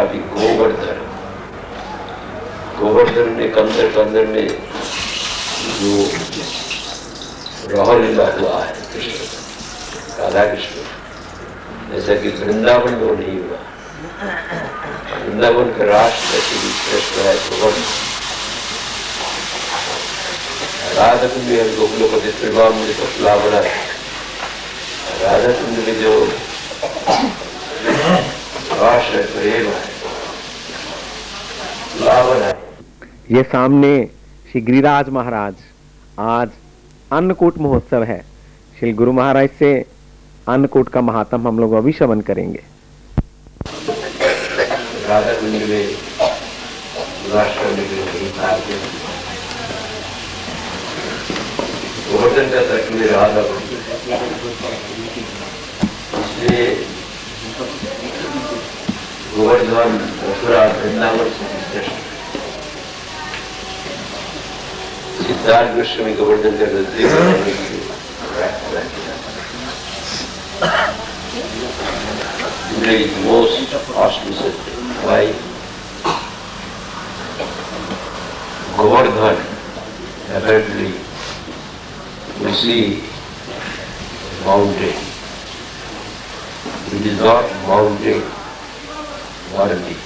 भी गोवर्धन, गोवर्धन ने कंदर में जो राहलीला हुआ है कृष्ण, राधा कृष्ण, जैसा कि वृंदावन में नहीं हुआ। वृंदावन का राष्ट्र श्रेष्ठ है गोवर्धन। राधा कुंड में गोकुलोपति त्रिभाव में लावना है। राधा कुंड में जो राष्ट्र प्रेम है, लावन है। ये सामने श्री गिरिराज महाराज, आज अन्नकूट महोत्सव है। श्री गुरु महाराज से अन्नकूट का महात्म हम लोग अभी श्रवण करेंगे। राधा कुंड में राष्ट्र गोवर्धन का तट में राधा कुंड, इसलिए गोवर्धन मथुरा वृंदावन से सिद्धार्थ गोस्वामी गोवर्धन का नजदीक रहने के लिए today is most auspicious day. Why? Govardhan, apparently we see mountain. It is not mountain worthy.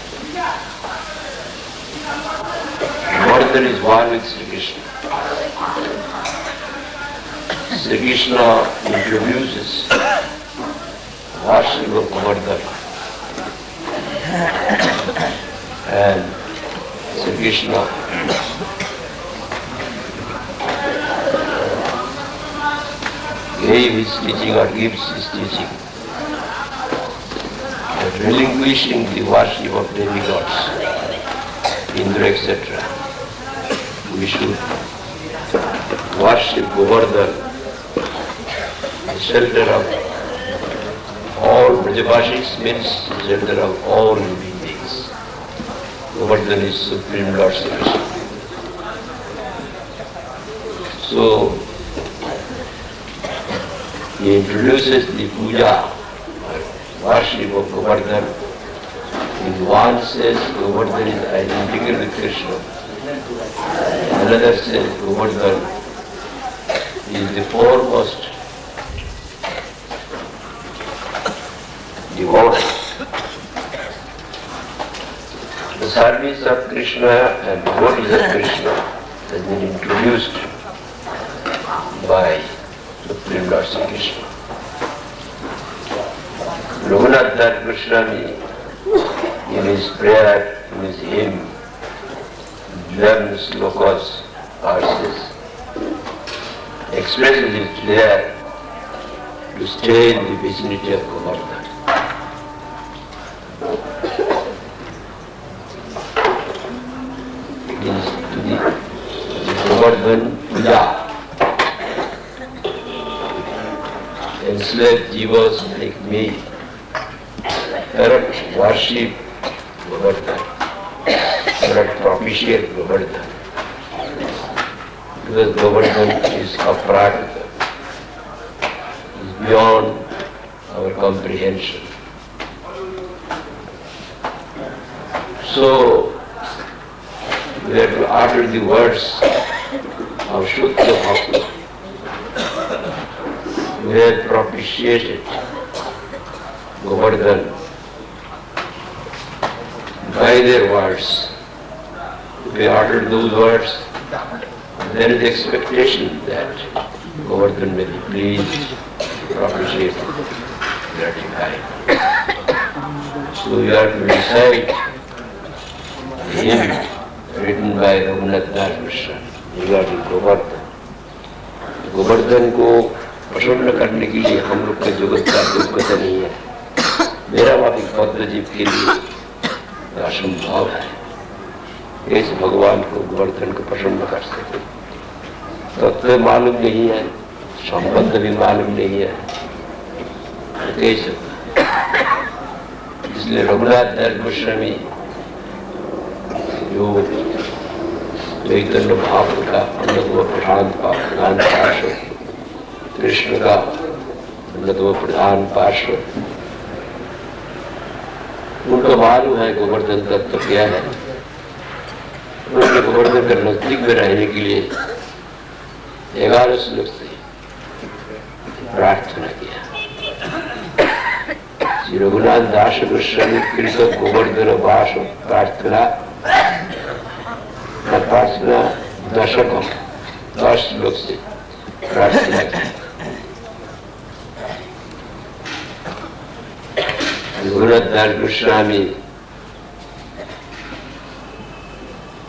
Govardhan is one with Sri Krishna. Sri Krishna introduces worship of Govardhan, and Sri Krishna gave his teaching or gives his teaching, that relinquishing the worship of demigods, Indra, etc., we should worship Govardhan, the shelter of all Brajavasis, means the shelter of all living beings. Govardhan is Supreme Lord Sri Krishna. So, he introduces the puja, worship of Govardhan. In one says Govardhan is identical with Krishna. Another says Govardhan is the foremost devotee. The service of Krishna and devotees of Krishna has been introduced by Supreme Lord Sri Krishna. Raghunath Das Goswami, in his prayer, in his hymn, 11 slokas, verses, expresses his desire to stay in the vicinity of Govardhan. It is to the Govardhan puja. Enslaved jivas like me cannot worship Govardhan, cannot propitiate Govardhan, because Govardhan is aprarita, is beyond our comprehension. So we have to utter the words of Shuddha Bhakti. We have propitiated Govardhan by their words. If we utter those words, there is the expectation that Govardhan may be pleased, propitiated, gratified. So we have to recite the hymn written by Raghunath Das Goswami regarding Govardhan. Govardhan को प्रसन्न करने के लिए हम लोग का जगत का योग्यता नहीं है। मेरा वादी बद्ध जीव के लिए असंभव है। कैसे भगवान को गोवर्धन को प्रसन्न कर सकते? तत्व मालूम नहीं है, संबंध भी मालूम नहीं है, कैसे? इसलिए रघुनाथ दास गोस्वामी जो चैतन्य भाव का अन्नत्व प्रधान पार्श्व, कृष्ण का अन्नत्व प्रधान पार्श्व, उनको मालूम है गोवर्धन तत्व क्या है। उन्होंने गोवर्धन के नजदीक में रहने के लिए 11 श्लोक से प्रार्थना किया। श्री रघुनाथ दास गोस्वामी कृत गोवर्धन वास प्रार्थना 10 श्लोक से प्रार्थना की। रघुनाथ दास Goswami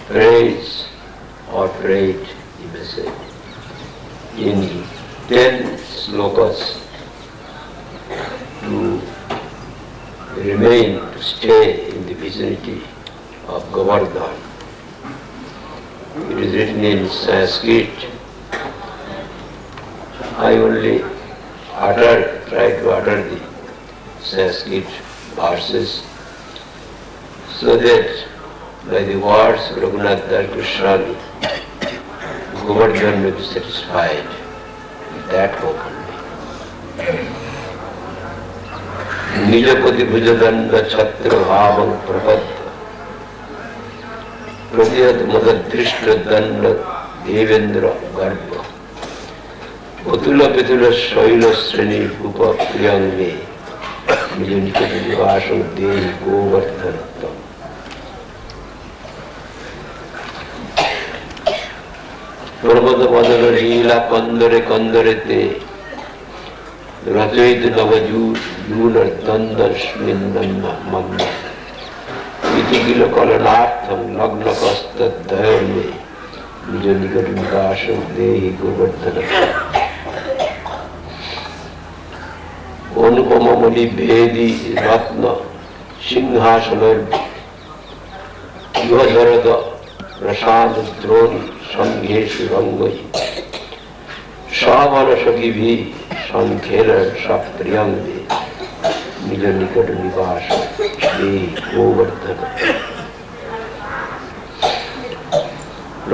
prays or prayed, you may say, in 10 slokas to remain, to stay in the vicinity of Govardhan. It is written in Sanskrit. I only try to utter the Sanskrit verses so that by the words of Raghunath Das Goswami, Govardhan may be satisfied with that hope only. Nijapati bhujadanda chhatra bhavam prabhatta pradyat madadrishta danda devendra garbha otula petula shaila sreni bhupa priyange nijanikati nivasam dehi govardhanatam. पर्वत बदल लीला कंदरे कंदरे ते रचयित नवजून दंदस्मिन्न मग्न इति किल कलनार्थम लग्न कस्तद्धय में निज निकट निकाशं देहि गोवर्धन। अनुपम मणि भेदी रत्न सिंहासन युवधरद प्रसाद द्रोणी संघेशु रंगई सावन सखी भी संखेल सप्रियंगे निज निकट निवास गोवर्धन।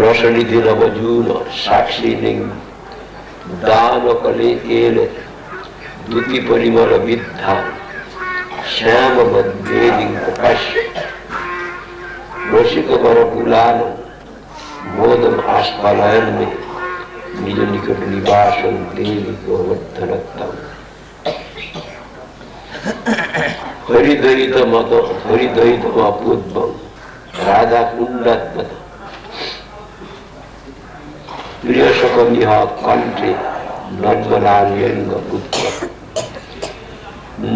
रसनिधि नवजून साक्षी लिंग दान कले केले द्युति परिमल विद्धा श्याम वेदी प्रकाश रसिक वर गुलान मोदम आस्पालयन में निज निकट निवासन देवी गोवर्धनत्तम। हरिदयित मत हरिदयित अपूर्वम राधा कुंडात्मत प्रिय सकमिह कंठे नर्मलान्यंग पुत्र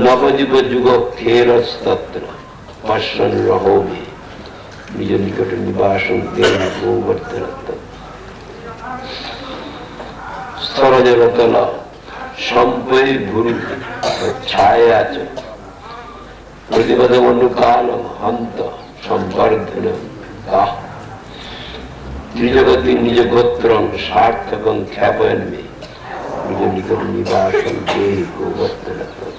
नवजुग जुग खेरस्तत्र पश्यन् रहो मे निज निकट निवासं देहि गोवर्धनत्तम। स्थलजलतल संपय भूरु छाया च प्रतिपदमनुकाल हंत संवर्धन गाः त्रिजगति निज गोत्रं सार्थकं ख्यापयन् मे निज निकट निवासं देहि गोवर्धनत्तम।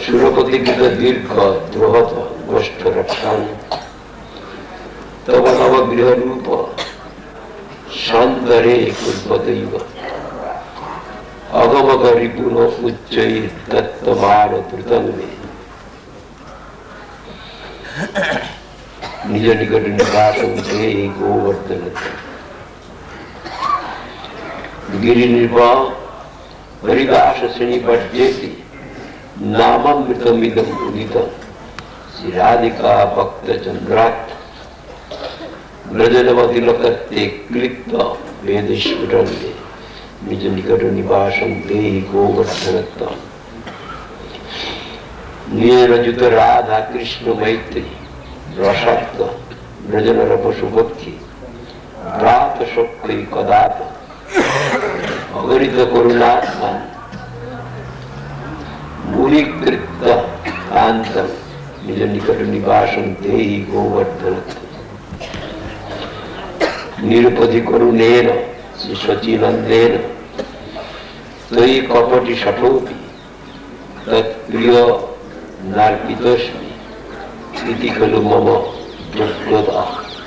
सुरपति कृत दीर्घ द्रोहत गोष्ठ रक्षां तव नवगृह रूप शांतरे कुर्वतैव अगमक रिपुन उच्चैः दत्तभार द्रुतं मे निज निकट निवासं देहि गोवर्धनत्तम। गिरिनिर्वा हरिदास श्रेणी पठ्येति नाममृतमिदं उदितं श्रीराधिका भक्त चंद्रात् ब्रजनवतिलकत्ते क्लिप्त वेदस्फुटं मे निज निकट निवासं देहि गोवर्धनत्तम। नीरजुत राधा कृष्ण मैत्री रसात्म ब्रजन रपशुभक्ति भ्रात शक्ति कदात अगणित करुणात्मा मुनिकृत कांतं निज निकट निवासं देहि गोवर्धनत्तम। निरुपधि करुणेन श्री शचीनंदेन तयि कपटि शठोपि तत्प्रिय नार्पितोऽस्मि इति खलु मम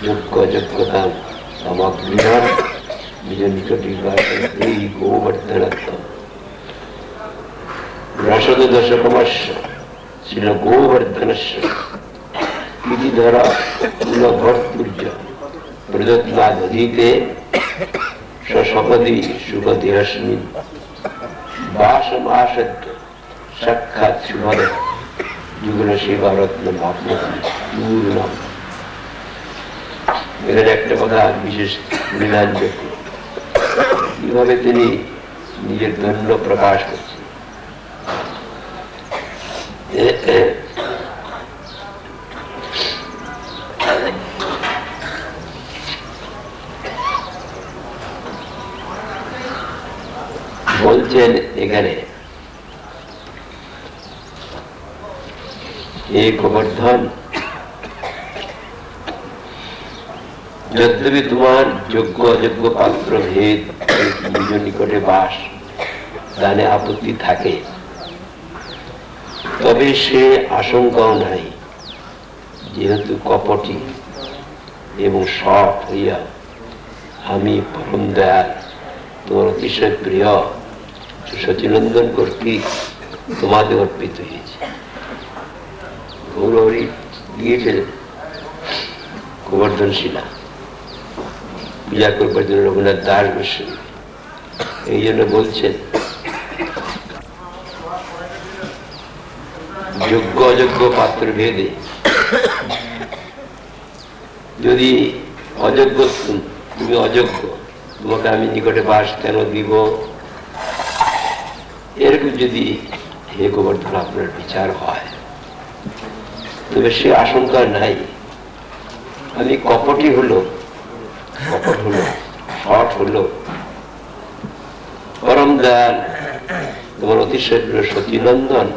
योग्यजग्गतां समग्रिणं निज निकट निवासं देहि गोवर्धनत्तम। रसद दशकमस्य श्री गोवर्धनस्य विधिधरा कुलभर्तुर्य प्रदत्नादधीते सपदि सुखदेहस्मिन् वासमासद्य साक्षात् शुभद যুগল সেবা রত্ন পূর্ণম। এখানে একটা কথা বিশেষ মৃণাঞ্জক, কিভাবে তিনি নিজের ধন্য প্রকাশ করছেন। বলছেন এখানে, हे गोवर्धन, यद्यपि तुम्हार যোগ্য অযোগ্য পাত্র ভেদ নিজ নিকটে বাস দানে আপত্তি থাকে, তবে সে আশঙ্কাও নাই, যেহেতু কপটি এবং সৎ হইয়া আমি পরম দয়াল তোমার অতিশয় প্রিয় সচিনন্দন কর্তৃক তোমাদের অর্পিত হয়েছে। গৌরহরি দিয়েছিলেন গোবর্ধন শিলা পূজা করবার জন্য রঘুনাথ দাস গোস্বামী। এই জন্য বলছেন যোগ্য অযোগ্য পাত্র ভেদে, যদি অযোগ্য তুমি অযোগ্য, তোমাকে আমি নিকটে বাস কেন দিব, এরকম যদি হে গোবর্ধন আপনার বিচার হয়, তবে সে আশঙ্কা নাই। আমি কপটি হলো সৎ হলো পরম দয়াল তোমার অতিশয় সতীনন্দন,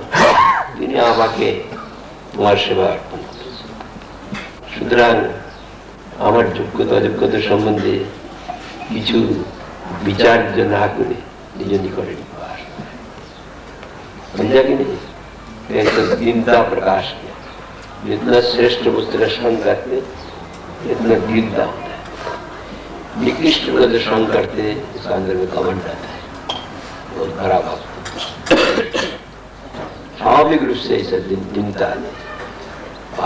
তিনি আমাকে তোমার সেবা অর্পণ করেছেন। সুতরাং আমার যোগ্যতা অযোগ্যতা সম্বন্ধে কিছু বিচার না করে নিজ নিকটে বাস, समझा कि नहीं? दीनता प्रकाश किया। जितना श्रेष्ठ वस्तु दर्शन करते इतना दीनता होता है, निकृष्ट को दर्शन करते इसका अंदर में घमंड आता है, बहुत खराब भाव। स्वाभाविक रूप से ऐसा दीनता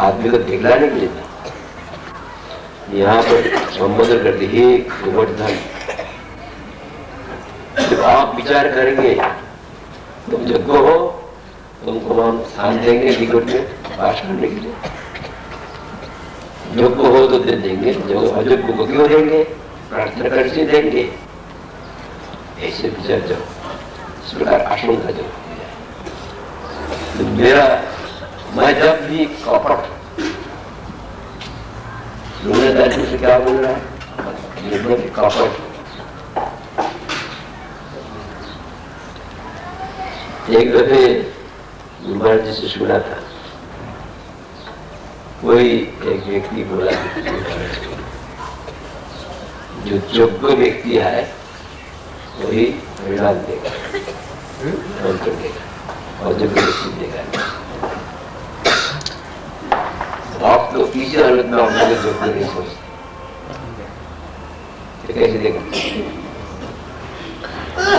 आदमी को दिखलाने के लिए नहीं। यहाँ पर संबोधन करते हे गोवर्धन, जब आप विचार करेंगे तुम योग्य हो, तुमको हम स्थान देंगे निकट में बात करने के लिए। योग्य हो तो दे देंगे, जो अयोग्य को क्यों देंगे, प्रार्थना कर से देंगे। ऐसे विचार जाओ, इस प्रकार आशंका जाओ। तो मेरा मैं जब भी कपट, लोगों से क्या बोल रहा है, कपट एक दफे गुरु महाराज जी से सुना था, कोई एक व्यक्ति बोला जो योग्य व्यक्ति है वही परिणाम देगा, मंत्र देगा, और योग्य व्यक्ति देगा। आप तो किसी हालत में अपने को योग्य नहीं सोचते, कैसे देगा?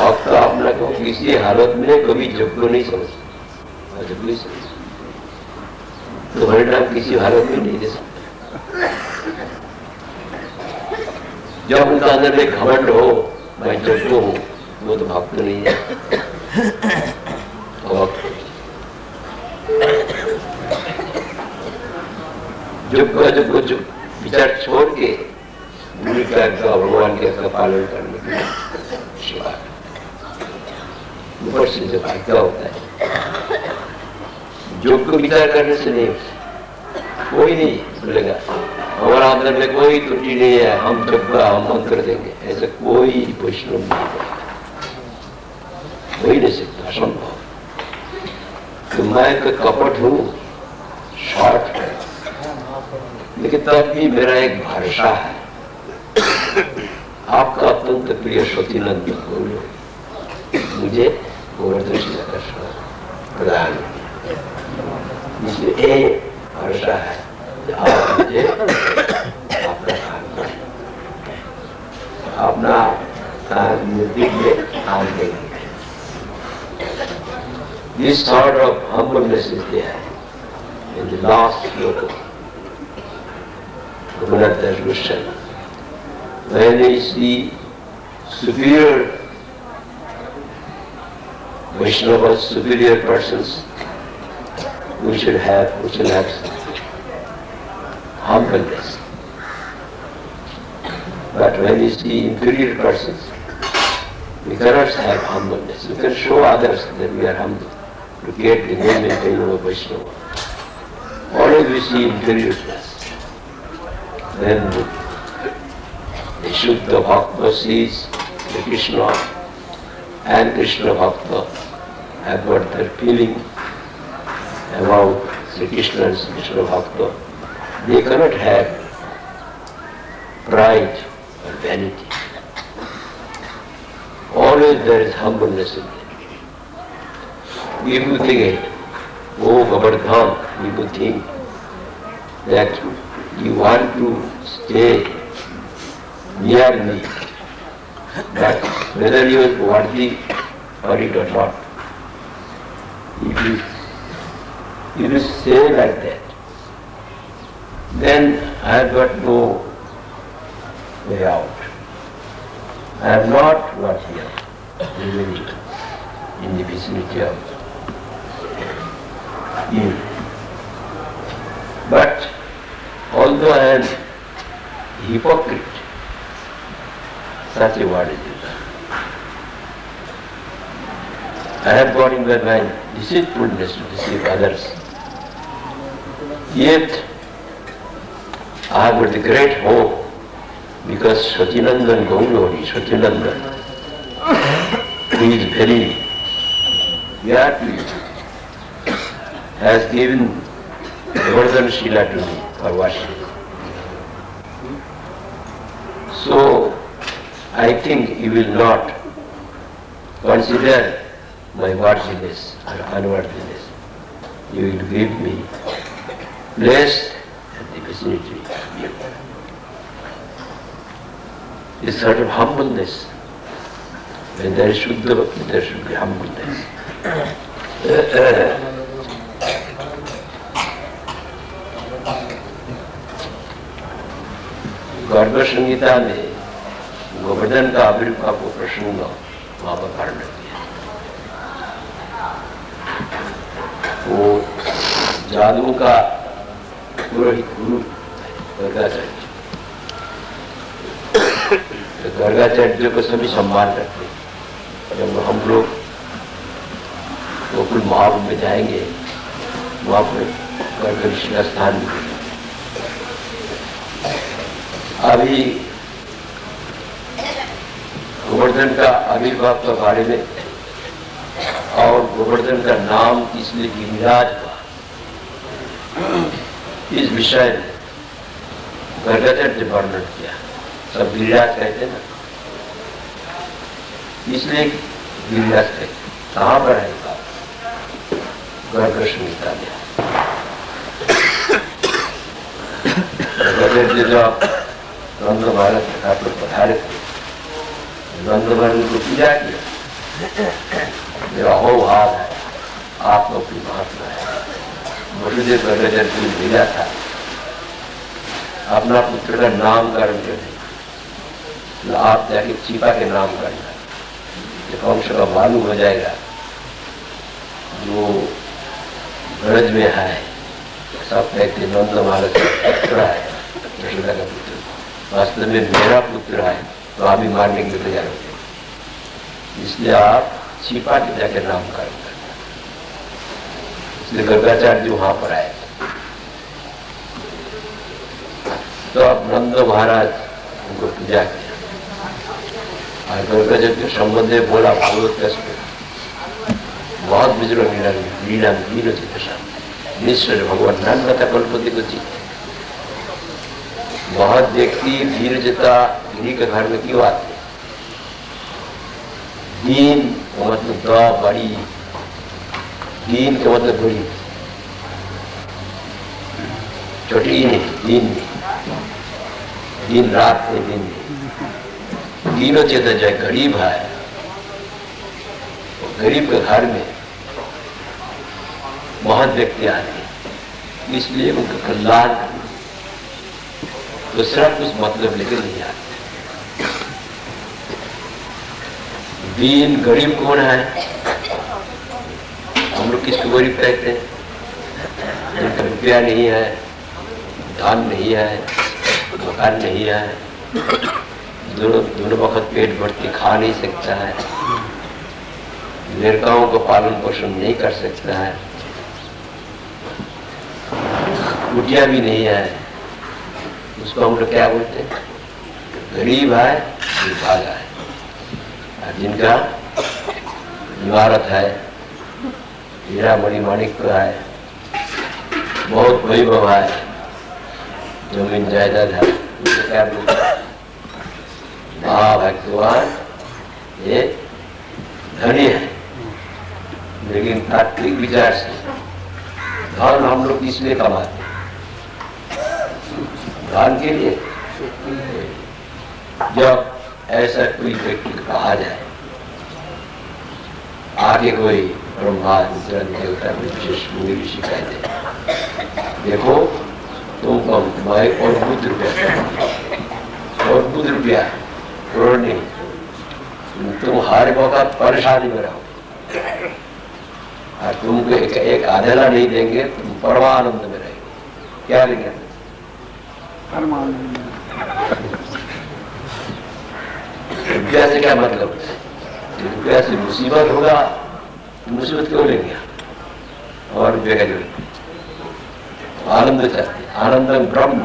आप तो अपना को किसी हालत में कभी योग्य नहीं समझते, तो परिणाम किसी हालत में नहीं दे सकते। जब उनका अंदर में घमंड हो, मैं योग्य हूं, वो तो भक्त नहीं है। योग्य जो विचार छोड़ के गुरु का भगवान के पालन करने के लिए सेवा, ऊपर से जो भाग्य होता है, योग्य विचार करने से नहीं, कोई नहीं बोलेगा हमारा अंदर में कोई त्रुटि नहीं है, हम योग्य हम मंत्र देंगे, ऐसा कोई वैष्णव नहीं बोलेगा, हो ही नहीं सकता, असंभव। तो मैं तो कपट हूं, शॉर्ट है, लेकिन तब भी मेरा एक भरोसा है, आपका अत्यंत प्रिय सतीनंद बोलो मुझे गोवर्धन शिला का प्रदान, मुझे एक भरोसा है आप मुझे आपका अपना नजदीक में स्थान देंगे। This sort of humbleness is there. in the last sloka, Raghunath Das Goswami, when we see superior Vaishnavas, superior persons, we should have humbleness. But when we see inferior persons, we cannot have humbleness. We can show others that we are humble to get the name and fame of Vaishnava. Always we see inferiorness. Then the Shuddha Bhakta sees the Krishna and Krishna Bhakta have got their feeling about Sri Krishna and Krishna Bhakta. They cannot have pride or vanity. Always there is humbleness in them. If you think, oh Govardhan, people think that you want to stay near me, but whether you are worthy for it or not. If you say like that, then I have got no way out. I am not what here, living in the vicinity of you. But although I am hypocrite, such a word is used. I have got in my mind deceitfulness to deceive others. Yet I have got the great hope because Sacinandana Gaurari, Sacinandana, who is very happy, has given Govardhan Shila to me for washing. So I think he will not consider my worthiness or unworthiness. He will give me place at the vicinity of you. This sort of humbleness. When there is Shuddha Bhakti, there should be humbleness. Garg संहिता में गोवर्धन का आविर्भाव को प्रसंग वहां पर कारण किया। वो जादू का पुरोहित गुरु गर्गाचार्य, गर्गाचार्य को सभी सम्मान करते। जब हम लोग गोकुल महाकुंभ में जाएंगे, वहां पर गर्ग ऋषि का स्थान मिलेगा। अभी गोवर्धन का आविर्भाव के बारे में और गोवर्धन का नाम इसलिए गिरिराज हुआ, इस विषय में गर्गाचार्य ने वर्णन किया। सब गिरिराज कहते ना, इसलिए गिरिराज कहते। कहाँ पर है गर्ग संहिता में। गर्गाचार्य जो नंद महाराज कथा पर पधारे थे, नंद महाराज को पूजा किया। मेरा अहोभाव है, आप लोग की महात्मा है। वसुदेव गर्गाचार्य को भेजा था अपना पुत्र का नामकरण करने, तो आप जाके चीपा के नाम करना, जब वंश का मालूम हो जाएगा जो ब्रज में है, सब कहते नंद महाराज का पुत्र है, यशोदा का पुत्र। वास्तव में मेरा पुत्र है, तो आप ही मारने के लिए तैयार हो गए। इसलिए आप छिपा के जाकर नामकरण करना। इसलिए गर्गाचार्य वहां पर आए, तो अब नंद महाराज उनको पूजा किया और गर्गाचार्य के संबंध में बोला भागवत बहुत बिजरो लीला लीलो चित निश्चय भगवान नाम कथा कल्पति को चित। बहुत व्यक्ति धीरजता गिरी के घर में क्यों आते? दीन का मतलब दवा बड़ी, दीन का मतलब बड़ी, छोटी नहीं, दीन नहीं, दिन रात में दिन नहीं। दीनो चेता जो गरीब है, गरीब के घर में बहुत व्यक्ति आते हैं, इसलिए उनका कल्याण करना, दूसरा कुछ मतलब लेकर नहीं आता। दीन गरीब कौन है? हम लोग किसको गरीब कहते हैं? जिनका रुपया नहीं है, धान नहीं है, मकान नहीं है, दोनों वक्त पेट भर के खा नहीं सकता है, लड़काओं को पालन पोषण नहीं कर सकता है, कुटिया भी नहीं है, उसको हम लोग क्या बोलते हैं? गरीब है, दुर्भागा है। और जिनका इमारत है, हीरा मणि माणिक है, बहुत वैभव है, जमीन जायदाद है, उसको क्या बोलते हैं? महाभगवान ये धनी है। लेकिन तात्विक विचार से धन हम लोग इसलिए कमाते हैं, धन के लिए। जब ऐसा कोई व्यक्ति कहा जाए, आगे कोई ब्रह्मा देवता विशेष मुनि ऋषि कहते, देखो तुमको तुम्हारे और बुद्ध रुपया करोड़ नहीं, तुम हर वक्त परेशानी में रहो, और तुमको एक आधेला नहीं देंगे, तुम परमानंद में रहेंगे। क्या लेंगे? परमानंद। रुपया से क्या मतलब? रुपया से मुसीबत होगा, मुसीबत क्यों लेंगे? और रुपये का जो आनंद चाहते, आनंद ब्रह्म,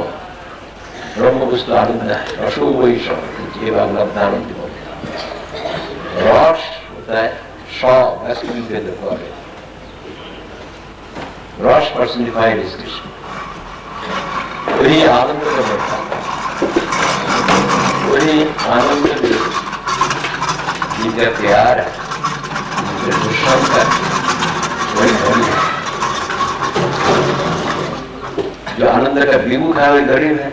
ब्रह्म उसका आनंद है। रसो वही जीवन आनंद बोलते। रस होता है रस पर्सनिफाइड इज कृष्ण, वही आनंद का बढ़ता है, वही आनंद जिनका प्यार है, जिनका दुष्म है, वही धनी है। जो आनंद का विमुख है वही गरीब है।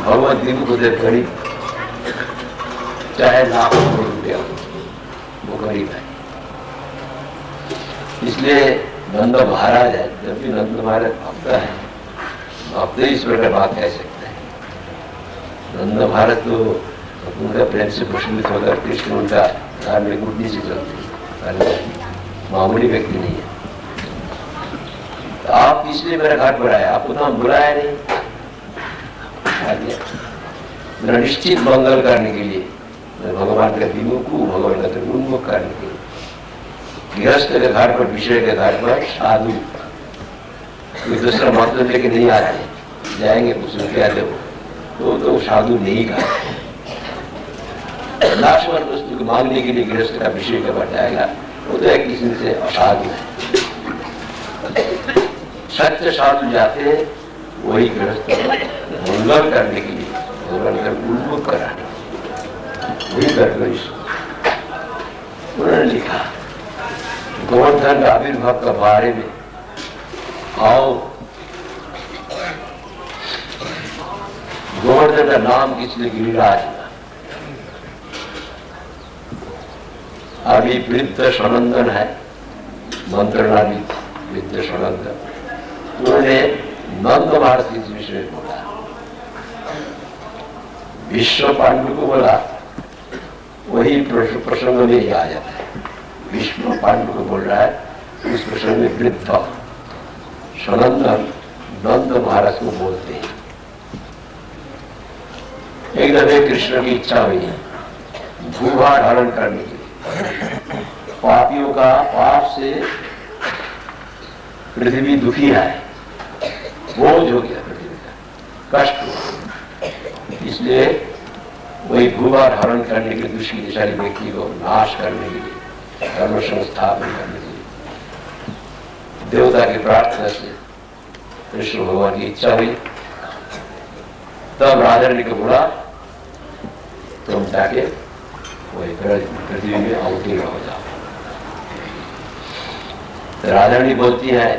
भगवत विमुख होते गरीब, चाहे लाखों करोड़ रुपया हो, वो गरीब है। इसलिए नंद महाराज है, जब भी नंद महाराज भक्त है, भक्त ईश्वर का बात कह सकते हैं। नंद महाराज तो उनका प्रेम से प्रशमित होकर कृष्ण उनका धार्मिक बुद्धि से चलते, मामूली व्यक्ति नहीं है। तो आप इसलिए मेरा घर पर आए, आपको तो हम बुलाया नहीं, मेरा निश्चित मंगल करने के लिए, मैं भगवान का विमुख हूँ, भगवान का उन्मुख करने के लिए। गृहस्थ के घर पर, विषय के घर पर साधु कोई दूसरा मतलब लेके नहीं आते, जाएंगे कुछ रुपया दो, तो साधु नहीं खाते। नाशवान वस्तु को मांगने के लिए गृहस्थ का विषय का बढ़ जाएगा, वो तो एक किस्म से असाधु है। सत्य साधु जाते हैं वही गृहस्थ मंगल करने के लिए, भगवान का उन्मुख कराने, वही गड़बड़ी। उन्होंने लिखा गोवर्धन का आविर्भाव के बारे में, आओ गोवर्धन का नाम किसने? गिरिराज। अभी वृद्ध सनंदन है, मंत्रणाली वृद्ध सनंदन, उन्होंने नंद महाराज इस विषय में बोला, विश्व पांडु को बोला, वही प्रसंग में ही आ जाता है। विष्णु पांडु को बोल रहा है, उस प्रसंग में वृद्ध सनंदन नंद महाराज को बोलते हैं। एक दफे कृष्ण की इच्छा हुई भूभार हरण करने के लिए। पापियों का पाप से पृथ्वी दुखी है, बोझ हो गया पृथ्वी का, कष्ट हुआ। इसलिए वही भूभार हरण करने के लिए, दुष्टशाली व्यक्ति को नाश करने के लिए, धर्म संस्थापन करने के लिए देवता की प्रार्थना से कृष्ण भगवान की इच्छा हुई। तब राधारानी को बोला, तुम जाके वही पृथ्वी में अवतीर्ण हो जाओ। तो राधारानी बोलती है,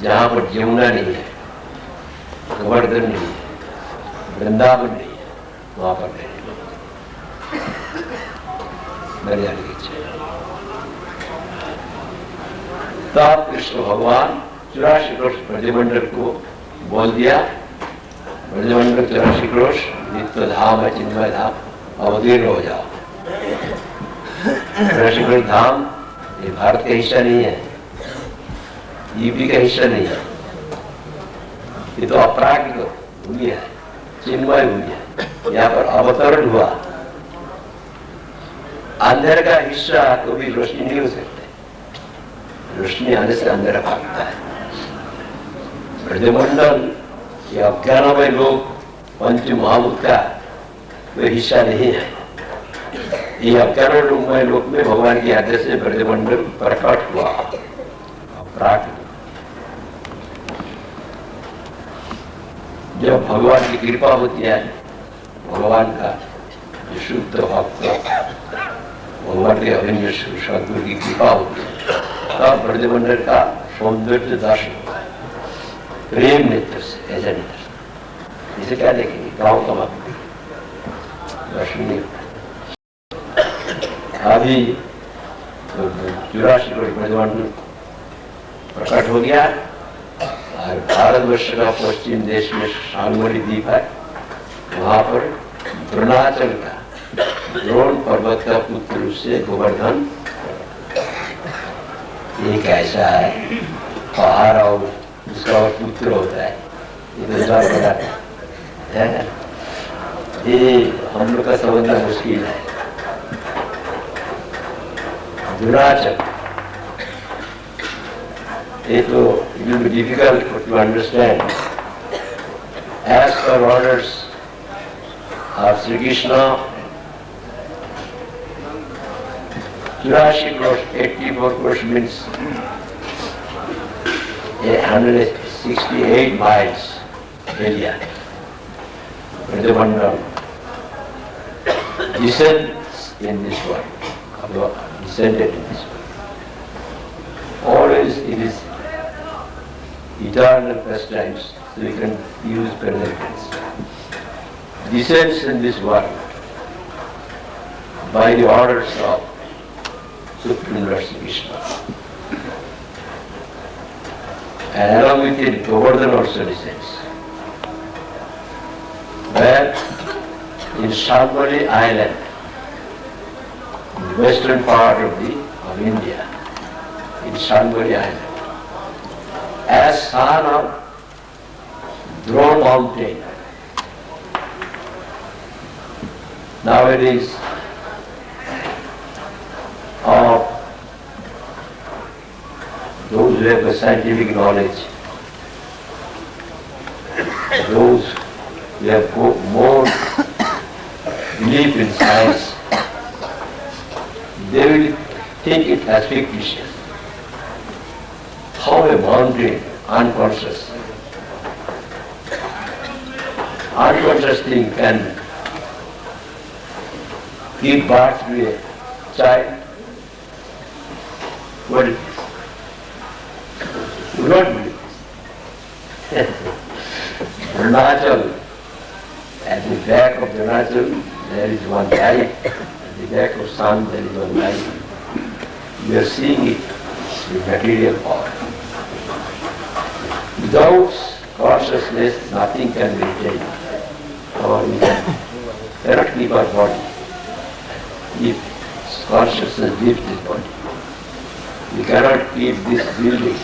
जहां पर यमुना नहीं है, गोवर्धन नहीं है, वृंदावन नहीं है, वहां पर नहीं जाने की इच्छा। तब कृष्ण भगवान 84 क्रोश ब्रजमंडल को बोल दिया। ब्रजमंडल 84 क्रोश नित्य धाम है, चिन्मय धाम, अवतीर्ण हो जाओ। 84 क्रोश धाम ये भारत का हिस्सा नहीं है, यूपी का हिस्सा नहीं है, ये तो अपराकृत भूमि है, चिन्मय भूमि है। यहाँ पर अवतरण हुआ। अंधेरे का हिस्सा कभी रोशनी नहीं हो सकते, रोशनी आने से अंधेरा भागता है। ब्रजमंडल ये अज्ञानमय लोग पंच महाभूत का कोई हिस्सा नहीं है। ये अज्ञानमय लोक में भगवान की आज्ञा से ब्रजमंडल प्रकट हुआ। अपराकृत जब भगवान की कृपा होती है, भगवान का जो शुद्ध भक्त, भगवान के अभिन्न सद्गुरु की कृपा होती है, तब ब्रजमंडल का सौंदर्य दर्शन होता है, प्रेम नेत्र से, ऐसा नेत्र। इसे क्या देखेंगे, गाँव का मत दर्शन नहीं होता। अभी 84 क्रोश ब्रजमंडल प्रकट हो गया और भारतवर्ष का पश्चिम देश में शालमणि द्वीप है, वहां पर द्रोणाचल का द्रोण पर्वत का पुत्र उससे गोवर्धन एक ऐसा है पहाड़ और उसका और पुत्र होता है। ये तो सब बड़ा है, ये हम लोग का समझना मुश्किल है। द्रोणाचल ये तो it will be difficult to understand. As per orders of Sri Krishna, 84 crores, 84 crores means 168 miles area. Brajamandal descends in this world, descended in this world. Always it is eternal pastimes, so we can use present tense. Descends in this world by the orders of Supreme Lord Sri Krishna. And along with it, Govardhan also descends. Where in Shalmali Island, in the western part of India, in Shalmali Island, as son of Drone Mountain. Nowadays, of those who have the scientific knowledge, those who have more belief in science, they will think it as fictitious. How a mountain, unconscious thing can give birth to a child? What is this? You do not believe this. Arunachal, at the back of Arunachal there is one light, at the back of sun there is one light. We are seeing it with material power. Without consciousness, nothing can be retained. Or we cannot keep our body. If consciousness leaves this body, we cannot keep this building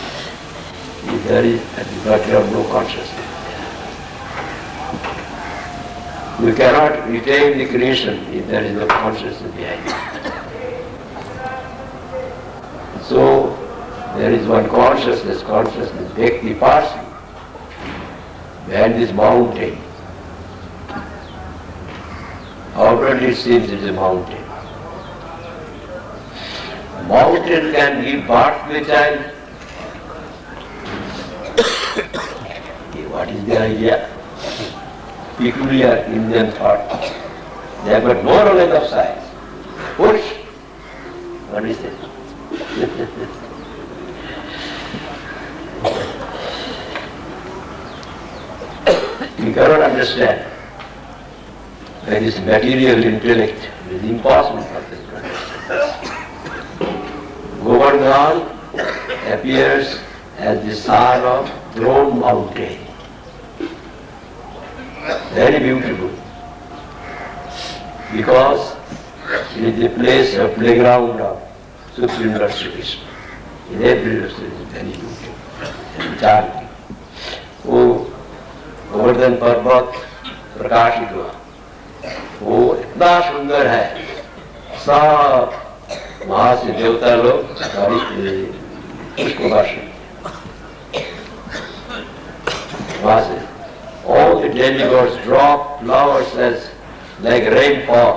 if there is at the background no consciousness. We cannot retain the creation if there is no consciousness behind it. So, there is one consciousness, Vyakti Parsi, behind this mountain. Outwardly it seems it is a mountain. Mountain can give birth to a child. What is the idea? Peculiar Indian thought. They have got no knowledge of science. Push. What is it? We cannot understand that this material intellect is impossible for this to understand. Govardhan appears as the son of Throne Mountain. Very beautiful. Because it is the place of playground of Supreme Lord Sri Krishna. In every respect, it is very beautiful. Charming. वो गोवर्धन पर्वत प्रकाशित हुआ, वो इतना सुंदर है, सब वहां से देवता लोग पुष्प वर्षण, वहां से all the demigods drop flowers as like rainfall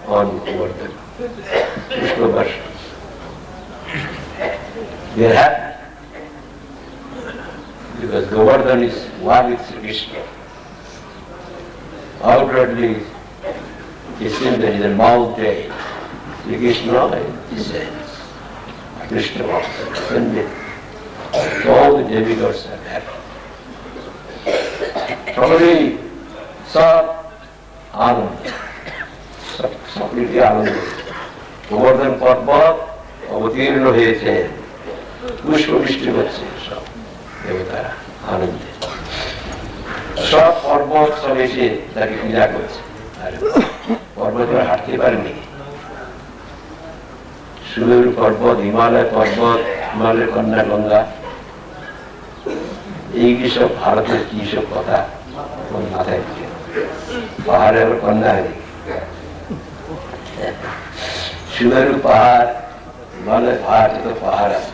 on Govardhan. Pushpa Varsha. They are happy because Govardhan is one with Sri Krishna. Outwardly, it seems there is a mountain. Sri Krishna descends. Krishna walks ascended. So all the demigods are happy. Probably सब आनंद, सबके आनंद। गोवर्धन पर्वत अवतीर्ण हुए थे, पुष्प वृष्टि হচ্ছে সব দেবতারা আনন্দে। সব পর্বত সব এসে তাকে পূজা করছে, আর পর্বতরা হাঁটতে পারেনি। সুমেরু পর্বত, হিমালয় পর্বত, হিমালয়ের কন্যা গঙ্গা, এইগুলি সব ভারতের কি সব কথা মাথায় দিয়ে পাহাড়ের কন্যা হয়ে সুমেরু পাহাড়, হিমালয় পাহাড়, তো পাহাড় আছে,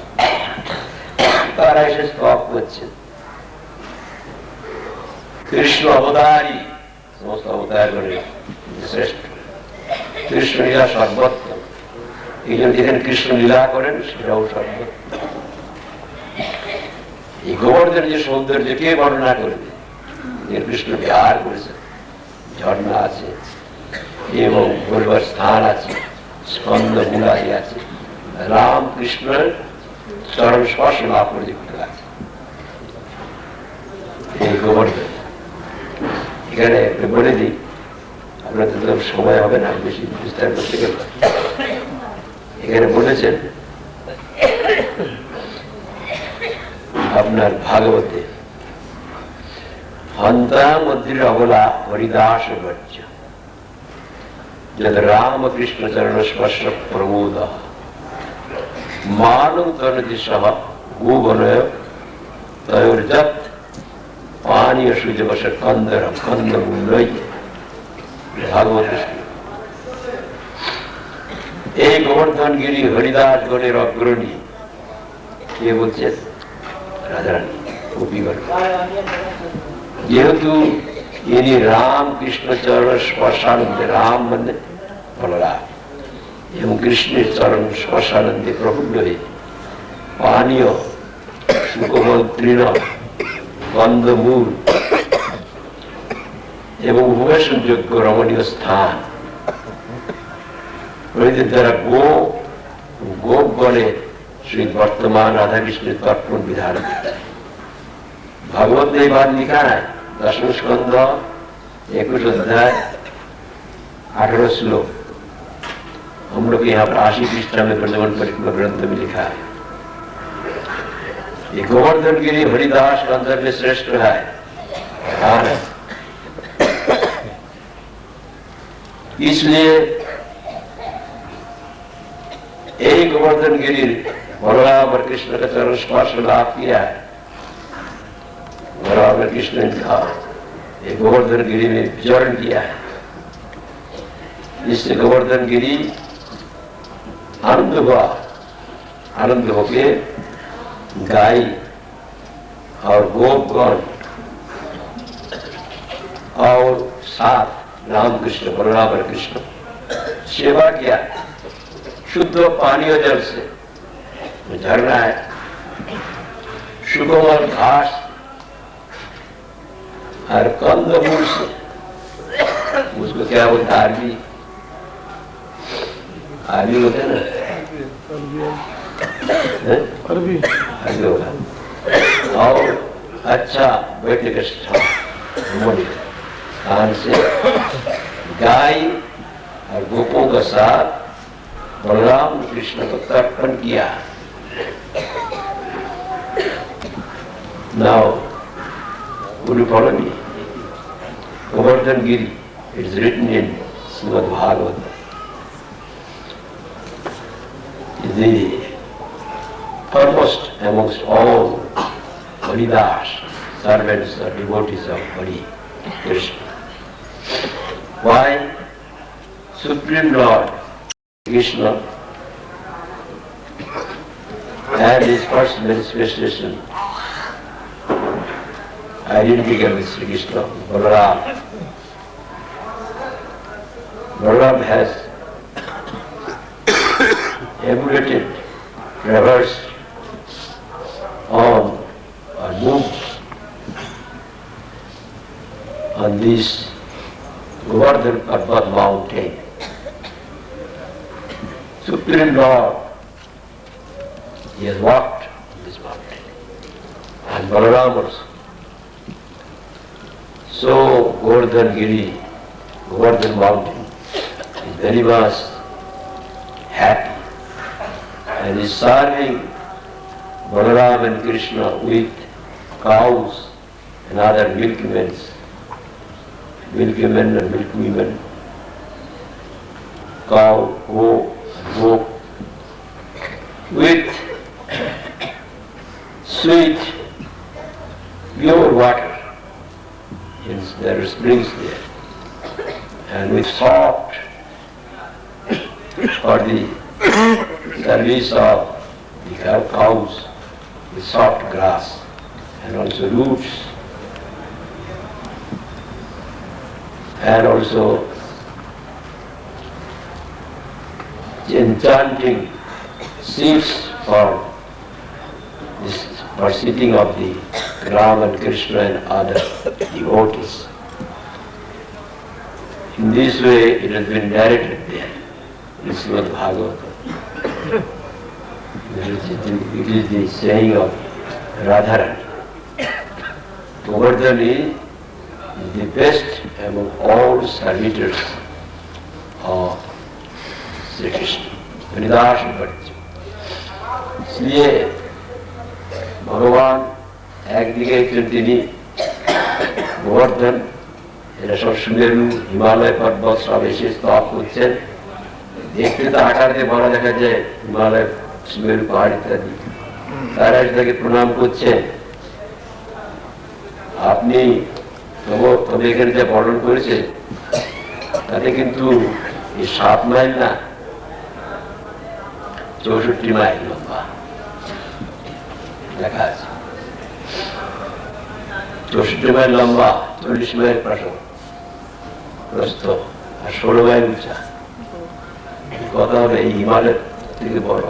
তারা এসে স্তব করছে। কৃষ্ণ অবতারই সমস্ত অবতার করে শ্রেষ্ঠ, কৃষ্ণ লীলা সর্বত্র। এই জন্য যেখানে কৃষ্ণ লীলা করেন সেটাও সর্বত্র। এই গোবর্ধনের যে সৌন্দর্য কে বর্ণনা করবে? কৃষ্ণ বিহার করেছে, ঝর্ণা আছে এবং বলবার স্থান আছে, স্কন্দ মূলাদি আছে, রাম কৃষ্ণের চরণ স্পর্শ লাভ প্রযুক্ত আছে এই গোবর্ধন। এখানে বলে দিই, আপনাদের তো সময় হবে না বেশি বিস্তার করতে গেলে। এখানে বলেছেন আপনার ভাগবতে, हंता मध्य अबला हरिदास बच्च जद राम कृष्ण चरण स्पर्श प्रमोद मानव तन दिशा गोवनय तयोर्जत पानीय सुजवश कंदर कंद मूलय भागवत। এই গোবর্ধন গিরি হরিদাস গণের অগ্রণী কে বলছেন? রাধারানী গোপীগণ। যেহেতু ইনি রাম কৃষ্ণ চরণ স্পর্শানন্দে, রাম মানে বলরাম, এবং কৃষ্ণের চরণ স্পর্শানন্দে প্রফুল্ল হয়ে পানীয় সুকোমল তৃণ গন্ধমূল এবং উপবেশনযোগ্য রমণীয় স্থান প্রভৃতির দ্বারা গোপগণে শ্রী বর্তমান রাধাকৃষ্ণের তর্পণ বিধান। भागवत में बात लिखा है, 10वें स्कंद 21 अध्याय 18 श्लोक। हम लोग यहाँ पर 80 पृष्ठा में प्रजमन परिक्रमा ग्रंथ में लिखा है। ये गोवर्धन गिरी हरिदास का अंदर में श्रेष्ठ है। इसलिए एक गोवर्धन गिरी बलराम और कृष्ण का चरण स्पर्श लाभ किया है। बलराम कृष्ण ने कहा एक गोवर्धन गिरी में विचरण किया है, इससे गोवर्धन गिरी आनंद हुआ। आनंद होके गाय और गोपगण और साथ रामकृष्ण बलराम और कृष्ण सेवा किया। शुद्ध पानीय जल से झरना है, सुकोमल घास और कंदमूल से, उसको क्या बोलते हैं? आरबी, आरबी होते हैं ना, अरबी होगा। और अच्छा बैठने का स्थान से गाय और गोपों का साथ बलराम कृष्ण को तर्पण किया। Now, would you follow me? Govardhan Giri, it is written in Srimad Bhagavatam. The foremost amongst all Haridas, servants or devotees of Hari Krishna. Why? Supreme Lord Krishna had his first manifestation, identical with Sri Krishna, Balaram. Balaram has emulated, traversed on or moved on this Govardhan Parvat mountain. Supreme Lord, he has walked on this mountain, and Balaram also. So Govardhan Giri, Govardhan mountain is very much happy and is serving Balaram and Krishna with cows and other milkmen and milkwomen, cow, goat, with sweet, pure water. There are springs there, and with soft for the service of the cows, with soft grass and also roots, and also enchanting seeds for sitting of the Ram and Krishna and other devotees. In this way it has been narrated there in Srimad Bhagavatam. It is the saying of Radharani. Govardhan is the best among all servitors of Sri Krishna. Haridas Bhatt. इसलिए भगवान একদিকে তিনি গোবর্ধন, এরা সব সুমেরু হিমালয় পর্বত সব এসে স্তব করছেন। দেখতে তো আকার দিয়ে বড় দেখা যায় হিমালয়, সুমেরু পাহাড় ইত্যাদি, তারা তাকে প্রণাম করছেন। আপনি তবে এখানে যে বর্ণন করেছে তাতে কিন্তু এই 7 মাইল না, 64 মাইল লম্বা লেখা আছে। 64 মাইল লম্বা, 40 মাইল প্রস্থ আর 16 মাইল উঁচা। কথা হবে এই হিমালয়ের থেকে বড়,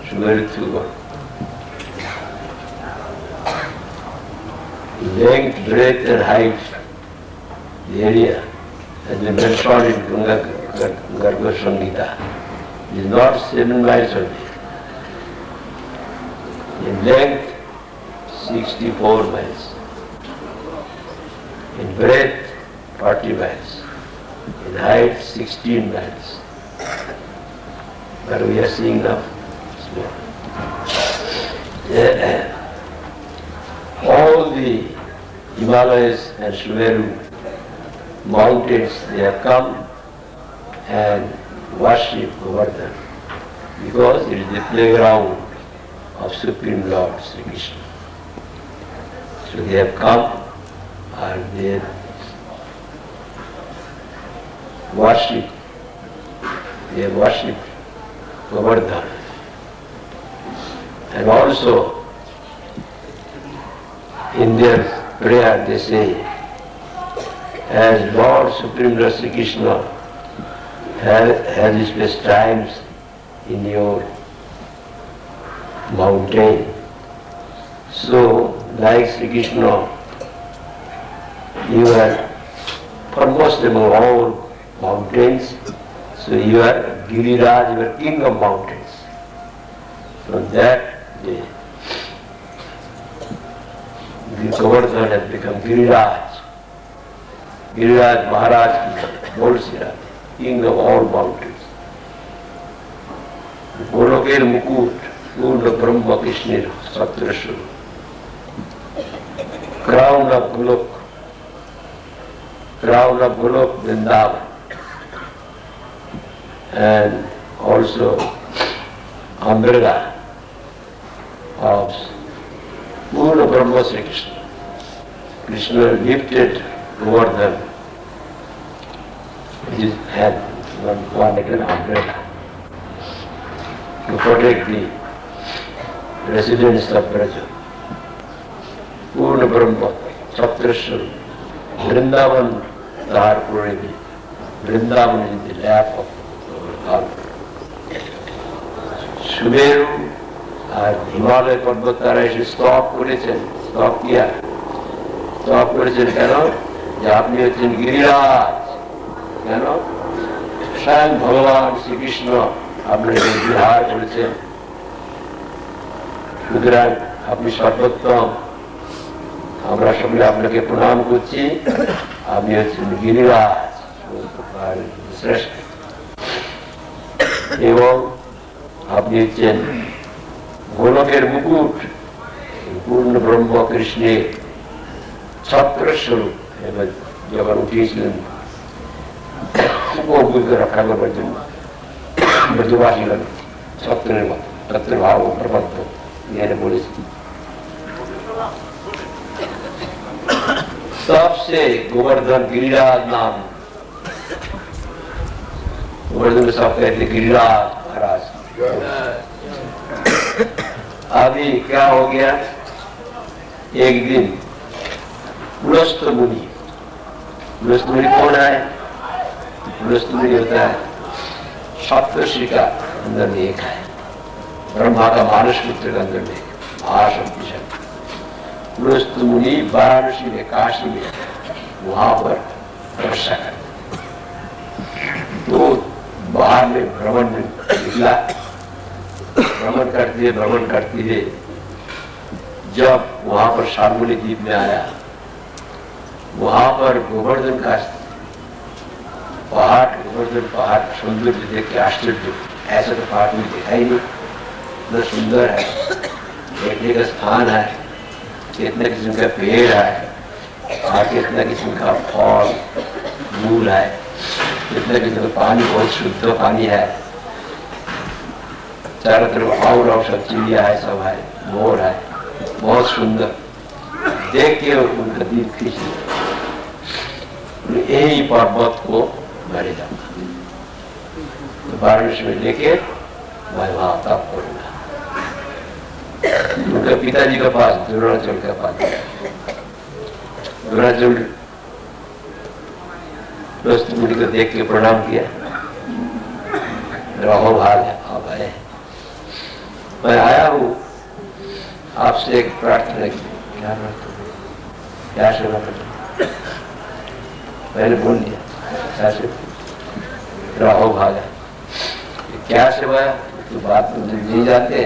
সুমেরুর থেকে বড়। Length, breadth and height, the area has been mentioned in Garga Samhita. It is not 7 miles only. In length, 64 miles. In breadth, 40 miles. In height, 16 miles. But we are seeing now. All the Himalayas and Sumeru mountains, they have come and worship Govardhan because it is the playground of Supreme Lord Sri Krishna. So they have come and they have worshipped Govardhan. And also in their prayer they say, as Lord Supreme Lord Sri Krishna has his best times in your mountain, so like Sri Krishna, you are foremost among all mountains, so you are Giriraj, you are king of mountains. From that day, Govardhan has become Giriraj. Giriraj Maharaj, Bolsiraj, king of all mountains. Goloker Mukut, Purna Brahma Krishnir, Satrashu. crown of Golok Vrindavan, and also umbrella of Purna Brahma Sri Krishna. Krishna lifted Govardhan with his hand, one like an umbrella, to protect the residents of Braja. Purna Brahma, Saptrashram, Vrindavan, Dhar Purani. Vrindavan is the lap of God. Sumeru আর হিমালয় পর্বত তারা এসে স্তব করেছেন, স্তব করেছেন কেন? যে আপনি হচ্ছেন গিরিরাজ। কেন? স্বয়ং ভগবান শ্রীকৃষ্ণ আপনাকে বিহার করেছেন, সুতরাং আপনি সর্বোত্তম। আমরা সকলে আপনাকে প্রণাম করছি। আপনি হচ্ছেন গিরিরাজ, শ্রেষ্ঠ, এবং আপনি হচ্ছেন গোলকের মুকুট, পূর্ণ ব্রহ্ম কৃষ্ণের ছত্রস্বরূপ। এবার যখন উঠিয়েছিলেন উপভূত রক্ষা করবার জন্য ব্রজবাসীগণ ছত্রের মতো, ছত্রের ভাব প্রবদ্ধ এখানে বলেছি। तब से गोवर्धन गिरिराज नाम, गोवर्धन में सब कहते गिरिराज महाराज। अभी क्या हो गया, एक दिन पुलस्त मुनि कौन है? पुलस्त मुनि होता है सप्तर्षि का अंदर में एक है, ब्रह्मा का मानस पुत्र का अंदर में महाशक्तिशाली पुलस्त मुनि वाराणसी में, काशी में, वहां पर तपस्या कर, तो बाहर में भ्रमण में निकला। भ्रमण करते हुए जब वहां पर शार्दुली द्वीप में आया, वहां पर गोवर्धन का पहाड़, गोवर्धन पहाड़ सौंदर्य देख के आश्चर्य, ऐसा तो पहाड़ में देखा ही नहीं, इतना सुंदर है, बैठने का स्थान है, कितने किस्म का पेड़ है, और कितना किस्म का फल मूल है, कितना किस्म का पानी, बहुत शुद्ध पानी है, चारों तरफ और सब चिड़िया है, सब है, मोर है, बहुत सुंदर। देख के उनका दिल खींच लिया, यही पर्वत को मरे जाऊंगा, तो वाराणसी में लेके मैं वहां तप करूंगा। उनके पिताजी के पास, द्रोणाचल के पास, द्रोणाचल दोस्त मुनि को देख के प्रणाम किया, रहो भाग आप आए, मैं आया हूँ आपसे एक प्रार्थना की। क्या सेवा कर? मैंने बोल दिया क्या सेवा? राहो भागा, क्या सेवा है तो बात तो नहीं जाते।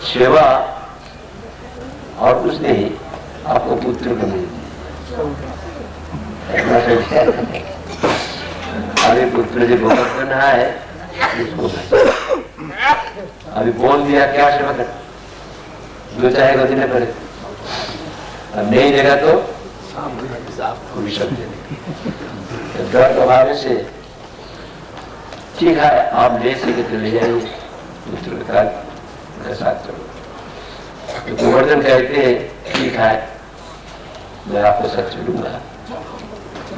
सेवा और कुछ नहीं, आपको पुत्र को मिल अभी पुत्र जो गोवर्धन है उसको अभी बोल दिया, क्या सेवा कर, जो चाहेगा देने पड़े, अब नहीं देगा तो डर के भाव से ठीक है आप ले सके तो ले जाइए, पुत्र के साथ चलो। तो गोवर्धन कहते हैं ठीक है मैं आपको साथ चलूंगा,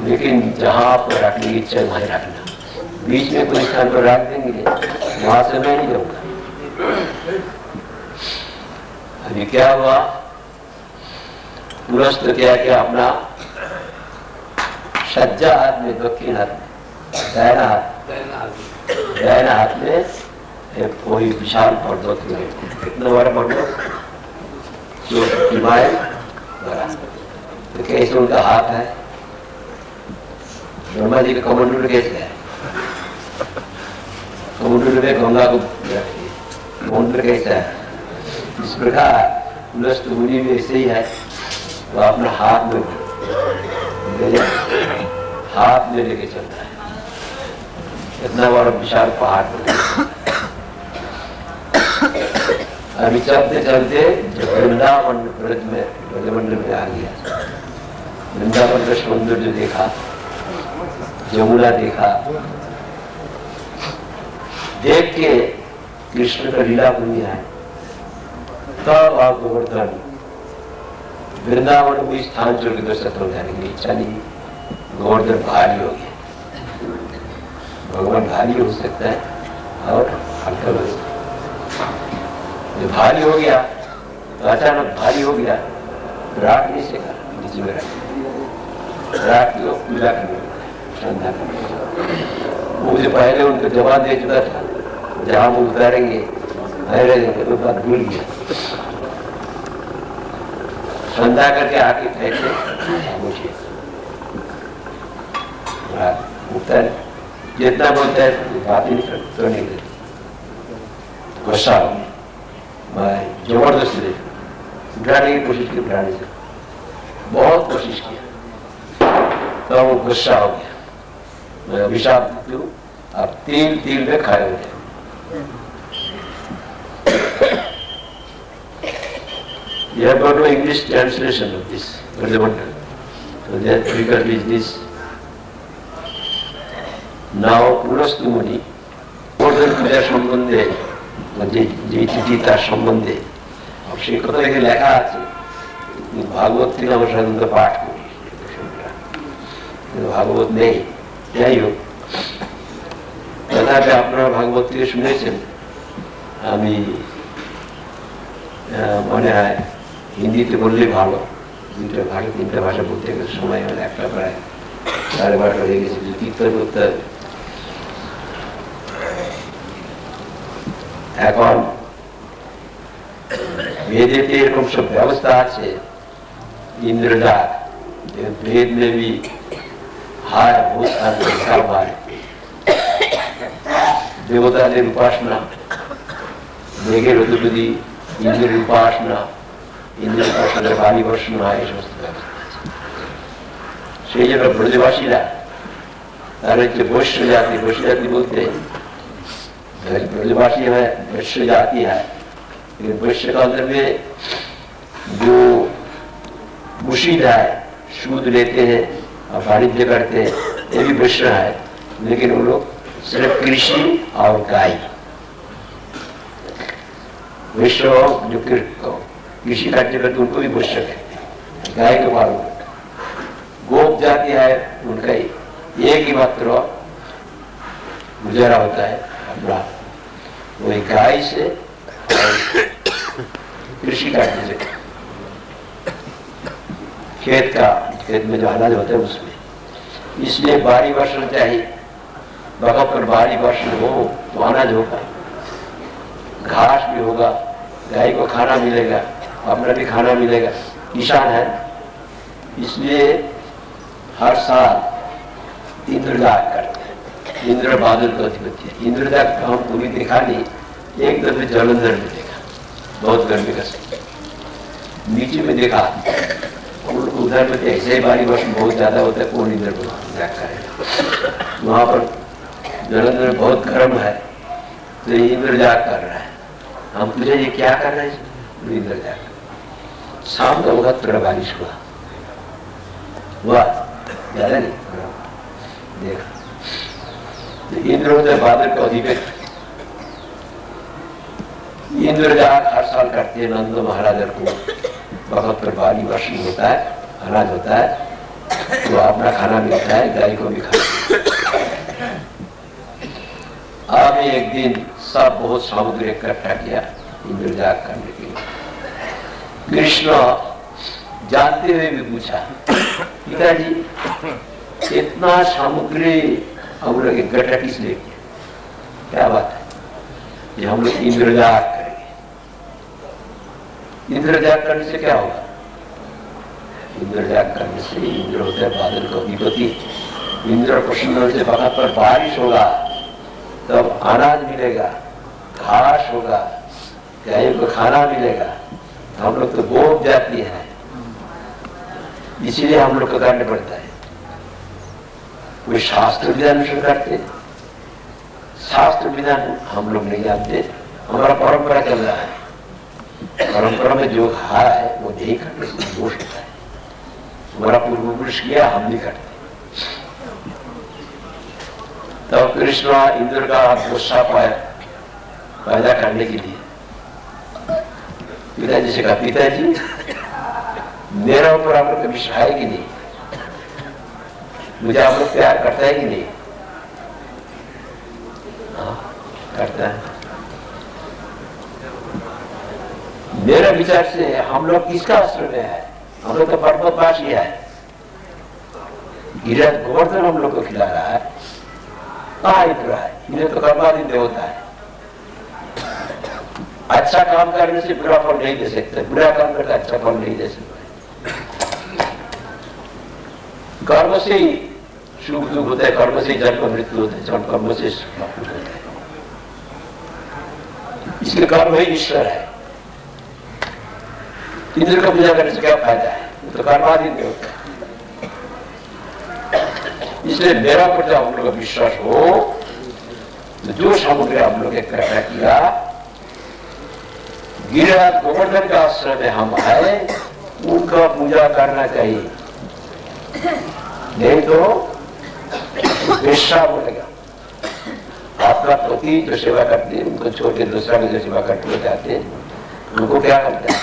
लेकिन जहां आपको रखने की इच्छा वहीं रखना, बीच में कोई स्थान पर रख देंगे वहां से मैं नहीं जाऊंगा। अभी क्या हुआ, पुलस्त क्या क्या अपना सज्जा हाथ में, दक्षिण हाथ में, दाहिना हाथ में एक कोई विशाल पर्वत में, कितना बड़ा पर्वत, जो हिमालय बड़ा, तो कैसे उनका हाथ है, ब्रह्मा जी का कमंडल कैसे है, कमंडल में गंगा को कमंडल कैसा है, इस प्रकार पुलस्त मुनि भी ऐसे ही है, वो अपना हाथ में लेके चलता है, इतना बड़ा विशाल पहाड़। अभी चलते चलते वृंदावन ब्रज में ब्रजमंडल में आ गया। वृंदावन का सौंदर्य जो देखा, यमुना देखा, देख के कृष्ण का लीला भूमि है। तब आप गोवर्धन वृंदावन में स्थान छोड़ के दूसरा तरफ जाने की इच्छा नहीं। गोवर्धन भारी हो गया। भगवान भारी हो सकता है और हल्का हो सकता है। जब भारी हो गया तो अचानक भारी हो गया, रात नहीं सेका, नीचे में रात को पूजा करने श्रद्धा करने। वो जो पहले उनको जवाब दे चुका था, जहां वो उतारेंगे तो बात भूल गया। श्रद्धा करके आके फेंके मुझे उतर जितना बोलता है बात ही नहीं करते, तो नहीं देते। गुस्सा हो गया, मैं जबरदस्ती दे उठाने की कोशिश की, उठाने से बहुत कोशिश किया, तो वो गुस्सा हो गया। मैं अभिशाप दूं, आप तिल तिल में खाए हुए। You have got no English translation of this Brajamandal. So that figure is this. Now Purastu Muni, Gobardhan পূজা সম্বন্ধে যে চিঠি তার সম্বন্ধে সে কথা এখানে লেখা আছে। ভাগবত থেকে আমরা সাধারণত পাঠ করি, ভাগবত নেই। যাই হোক, তথাপি আপনারা ভাগবত থেকে শুনেছেন। আমি মনে হয় হিন্দিতে বললে ভালো, দুইটা ভাষা তিনটা ভাষা বলতে গেলে সময় হলে একটা প্রায় 12:30 হয়ে গেছে, কীর্তন করতে হবে। এখন वेदेते एरकम सब व्यवस्था আছে इंद्रजाल वेद में भी हार भूत भार देवता उपासना मेघेर अधिपति इंद्र उपासना बाणी वर्षण है समस्त व्यवस्था সেই জন্য ব্রজবাসীরা তারা হচ্ছে বৈশ্য জাতি বলতে ब्रजवासी है वैश्य जाति है। लेकिन वैश्य का अंदर में जो मुशीद है, सूद लेते हैं और वाणिज्य करते हैं, ये भी वैश्य है। लेकिन वो लोग सिर्फ कृषि और गाय, वैश्य जो कृषि कार्य करते उनको भी वैश्य कहते हैं। गाय के पालन करते, गोप जाति है उनका एक ही मात्र गुजारा होता है अपना, वही गाय से कृषि कार्य से, खेत में जो अनाज होता है उसमें। इसलिए भारी वर्षण चाहिए। वक्त पर भारी वर्षण हो तो अनाज होगा, घास भी होगा, गाय को खाना मिलेगा, अपना भी खाना मिलेगा। किसान है, इसलिए हर साल इंद्रजाग करते हैं। इंद्र बादल का अधिपति है। इंद्रजाग हम पूरी देखा नहीं, एक दफे जलंधर में देखा, बहुत गर्मी का समय, नीचे में देखा। उधर में ऐसे ही भारी वर्ष बहुत ज्यादा होता है, कौन इंद्र को जाग करेगा। वहां पर जलंधर बहुत गर्म है, तो इंद्रजाग कर रहा है। हम पूछे ये क्या कर रहे हैं? इंद्रजाग। शाम का वक्त थोड़ा बारिश हुआ, ज्यादा नहीं, देखा इंद्र होता है बादल का अधिपति। इंद्रजाग हर साल करते हैं। नंद महाराज को वक्त पर भारी वर्षण होता है, अनाज होता है, तो अपना खाना मिलता है, गाय को भी खाना। अब एक दिन सब बहुत सामग्री इकट्ठा किया इंद्रजाग करने के लिए। कृष्ण जानते हुए भी पूछा, पिताजी इतना सामग्री हम लोग इकट्ठा किस लिए किया? क्या बात है? ये हम लोग इंद्रजाग करेंगे। इंद्रजाग करने से क्या होगा? इंद्रजाग करने से इंद्र होता है बादल का अधिपति। इंद्र प्रसन्न से वक्त पर बारिश होगा, तब अनाज मिलेगा, घास होगा, गाय को खाना मिलेगा। हम लोग तो गोप जाति है, इसीलिए हम लोग को करना पड़ता है। कोई शास्त्र विधान अनुसार करते, शास्त्र विधान हम लोग नहीं जानते, हमारा परंपरा चल रहा है। परंपरा में जो है वो नहीं करने से दोष होता है। हमारा पूर्व पुरुष किया, हम भी करते। तो कृष्ण इंद्र का गुस्सा पैदा करने के लिए पिताजी से कहा, पिताजी मेरा ऊपर आप लोग कभी है कि नहीं, मुझे आप लोग प्यार करता है कि नहीं? हाँ, करता है। मेरे विचार से हम लोग किसका आश्रम में है? हम लोग तो पर्वतवासी है। गिरिराज गोवर्धन हम लोग को खिला रहा है, कहाँ इतना है? इन्हें तो कर्माधीन देवता है। अच्छा काम करने से बुरा फल नहीं दे सकते, बुरा काम करके अच्छा फल नहीं दे सकते। कर्म से ही सुख दुख होता है, कर्म से ही जन्म मृत्यु होता है, जन्म कर्म से सुख होता है। इसलिए कर्म ही ईश्वर है। इंद्र का पूजा करने से क्या फायदा है? तो कर्माधीन देवता है। इसलिए मेरा पर हम लोग का विश्वास हो तो जो समुद्र हम लोग इकट्ठा किया, गिरिराज गोवर्धन का आश्रम में हम आए, उनका पूजा करना चाहिए, नहीं तो वेश्या बोलेगा। आपका पति जो सेवा करते हैं, उनको छोटे दूसरा में जो सेवा करते हुए जाते हैं, उनको क्या करता है?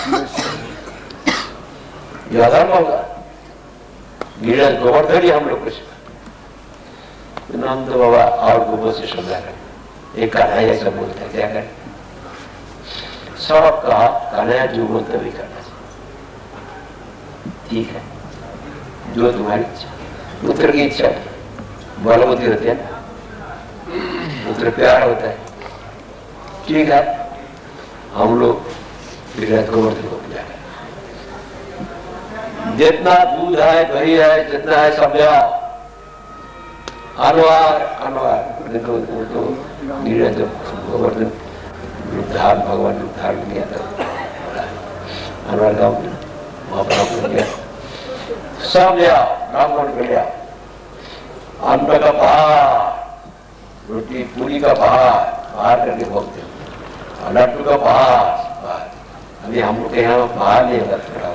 ये अधर्म होगा। गिरिराज गोवर्धन ही हम लोग कुछ नंद बाबा और गोबर से समझा कर एक कन्हैया ऐसा बोलता है, क्या करें? सबका कन्हैया जो बोलते भी करना चाहिए। ठीक है, जो तुम्हारी इच्छा, पुत्र की इच्छा बलवती होती है ना, पुत्र प्यार होता है। ठीक है, हम लोग गिरिराज गोवर्धन को पूजा करें। जितना दूध है, दही है, जितना है सब अनवार देखो, तो गिरिराज गोवर्धन धारण, भगवान रूप धारण किया था। अनवार गाँव में वहां गया, सब लिया, ब्राह्मण को लिया, अन्न का पहाड़, रोटी पूरी का पहाड़ करके बोलते हैं, लड्डू का पहाड़। अभी हम लोग के यहाँ पहाड़ नहीं होता, थोड़ा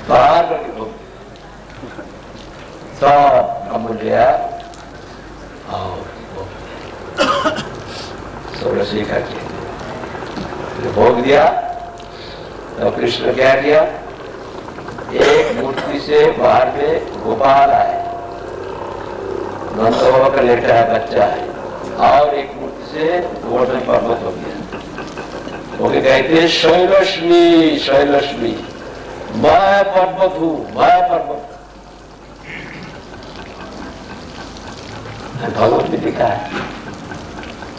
पहाड़ करके बोलते सब ब्राह्मण लिया और सब रसोई करके भोग दिया। तो कृष्ण क्या किया? एक मूर्ति से बाहर में गोपाल आए, नंद बाबा का लेटा है, बच्चा है, और एक मूर्ति से गोवर्धन पर्वत हो गया। वो कहते हैं शैलक्ष्मी, शैलक्ष्मी, मैं पर्वत हूं, मैं पर्वत। भगवत में लिखा है,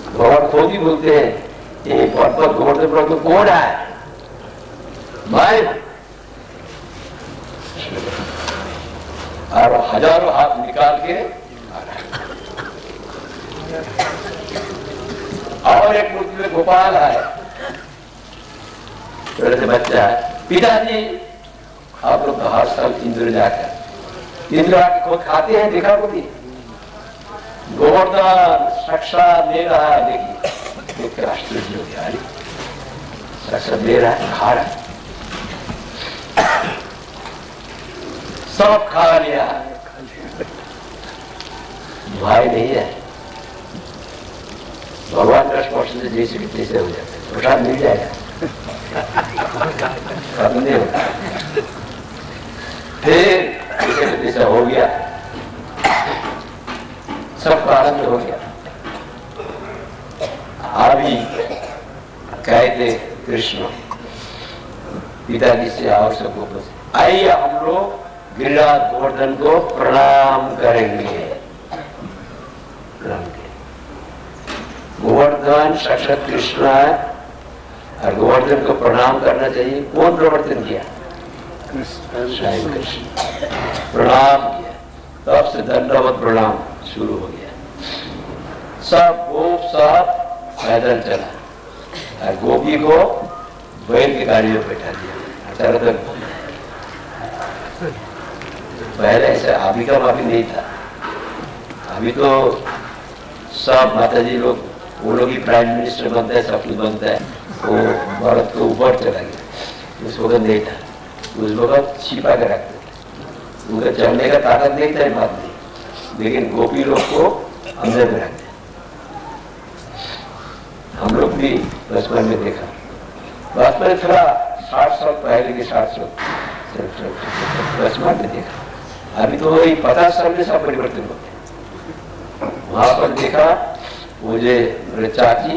भगवान खुद ही बोलते हैं ये पर्वत गोवर्धन पर्वत कौन है? मैं। और हजारों हाथ निकाल के और एक मूर्ति में गोपाल है, छोटे से बच्चा है। पिताजी आप लोग तो हर साल इंद्र जाकर इंद्र आके खुद खाते हैं, देखा बोली गोवर्धन साक्षात ले रहा है। देखिए एक आश्चर्य हो गया, साक्षात ले रहा है, खा रहा है, सब खा लिया। भाई नहीं है, भगवान का स्पर्श से जैसे कि तैसे हो जाता है, प्रसाद मिल जाएगा, खत्म नहीं होता। फिर जैसे तैसा हो गया, सबका आनंद हो गया। अभी कहते कृष्ण पिताजी से और सबको, आइए हम लोग गिरिराज गोवर्धन को प्रणाम करेंगे। गोवर्धन साक्षात कृष्ण है और गोवर्धन को प्रणाम करना चाहिए। कौन प्रवर्तन किया? स्वयं कृष्ण प्रणाम किया, तब से दंडवत प्रणाम शुरू हो गया। सब गोप सब पैदल चला और गोपी को बैल की गाड़ी में बैठा दिया। पहले ऐसा अभी का माफी नहीं था। अभी तो सब माता जी लोग, वो लोग ही प्राइम मिनिस्टर बनता है, सब कुछ बनता है। वो भरत को ऊपर चला गया, उस वक्त नहीं था, उस वक्त छिपा के रखते थे, उनका चलने का ताकत नहीं था, बात नहीं, लेकिन गोपी लोग को अंदर में रखते। हम लोग भी बचपन में देखा, बचपन में थोड़ा 60 साल पहले के 60 साल बचपन में देखा, अभी तो वही 50 साल में सब परिवर्तन होते। वहां पर देखा मुझे मेरे चाची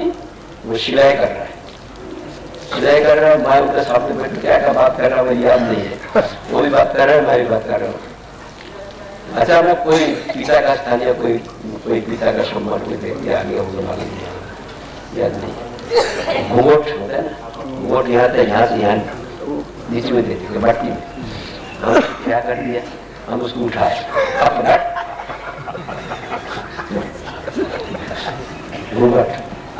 वो सिलाई कर रहा है, सिलाई कर रहा है, मैं उनके सामने बैठ क्या क्या बात कर रहा हूँ याद नहीं है, वो भी बात कर रहा है, मैं भी बात कर रहा हूँ। अचानक कोई पिता का स्थान या कोई पिता का सम्मान कोई व्यक्ति आ गया, वो मालूम नहीं, याद नहीं। घूंघट होता है ना, घूंघट यहाँ था, यहाँ से यहाँ नीचे में देते मट्टी में, हम क्या कर दिया, हम उसको उठाए घूंघट,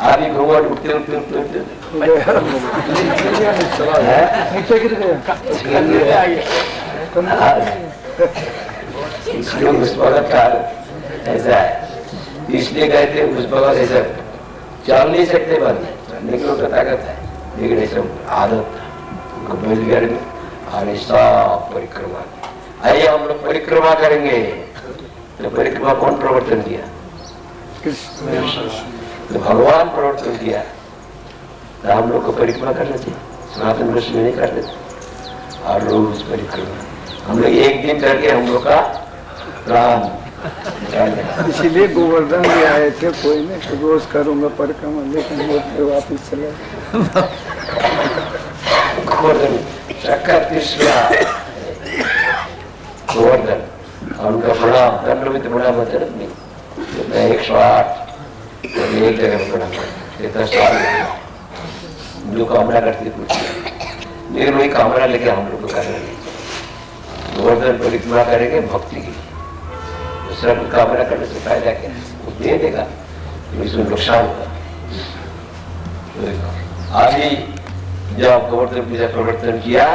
आगे घूंघट उठते उठते उठते उठते नीचे गिर गया। इसलिए उस भगत का ऐसा है, इसलिए कहते उस भगत ऐसा चल नहीं सकते बंद, चलने की उनका ताकत है, लेकिन ऐसा आदत था बैलगाड़ी में आने सब परिक्रमा। आइए हम लोग परिक्रमा करेंगे, तो परिक्रमा कौन प्रवर्तन किया? तो भगवान प्रवर्तन किया, तो हम लोग को परिक्रमा करना चाहिए, सनातन ऋषि में नहीं कर देते। और रोज परिक्रमा हम लोग एक दिन करके हम लोग का प्राण, इसीलिए गोवर्धन भी आए थे, कोई नहीं तो रोज करूंगा परिक्रमा, लेकिन वो वापिस चले। गोवर्धन शक्कर कृष्णा गोवर्धन, और उनका प्रणाम दंडवत प्रणाम मतलब नहीं, 108 एक जगह प्रणाम करते, जो कामना करते पूछते, लेकिन वही कामना लेके हम लोग को करना नहीं। गोवर्धन परिक्रमा करेंगे भक्ति की, दूसरा को कामना करने से फायदा क्या, वो दे देगा, इसमें नुकसान होगा। आगे जब गोवर्धन पूजा प्रवर्तन किया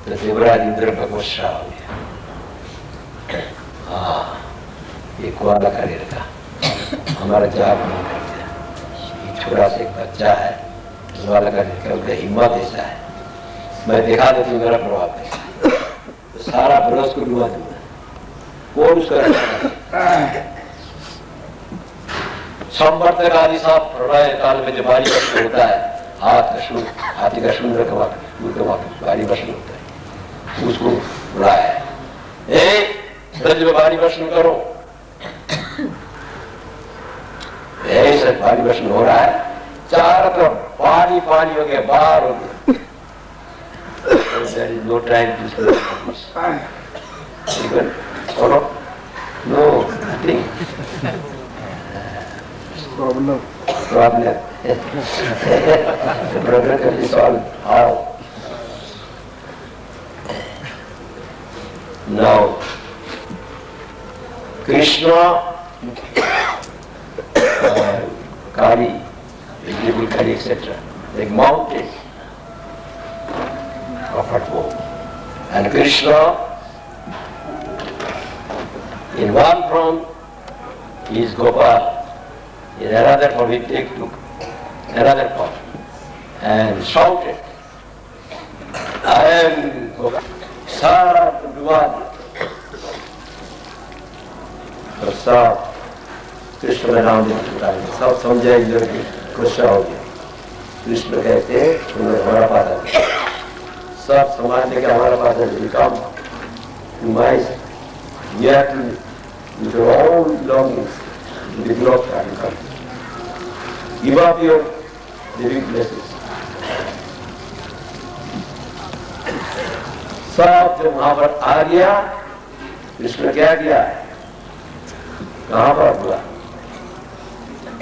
तो देवराज इंद्र भगवत हो गया। हाँ, एक वाला करे रखा, हमारा जाप नहीं कर दिया, छोटा सा एक बच्चा है, वाला का हिम्मत ऐसा है, मैं दिखा देती हूँ मेरा प्रभाव कैसा है, तो सारा ब्रज को डुबा दूंगा, कौन उसका संवर्तक आदि साहब प्रलय काल में जो भारी वस्त्र होता है, हाथी का शून्य का भारी वस्त्र होता है, उसको बुलाया है, ब्रज में भारी वस्त्र करो, ऐसा भारी वस्त्र हो रहा है, चारों तरफ पानी पानी हो गया, बाहर हो गया, there is no time to speak. Even no nothing. Problem The problem can be solved. How? Now, Krishna, Kali, vegetable curry, etc. Like mountain of her home. And Krishna, in one front is Gopal, in another form he take to another form and shouted, I am Gopal, Sara Duvadi. तो सब कृष्ण में नाम सब समझे इधर गुस्सा हो गया। कृष्ण कहते तुम्हें हमारा पादा सब समझने के हमारा पादा become mice you have to with your own longings develop and come give up your living places। सब जब वहां पर आ गया, कृष्ण क्या किया, कहाँ पर हुआ,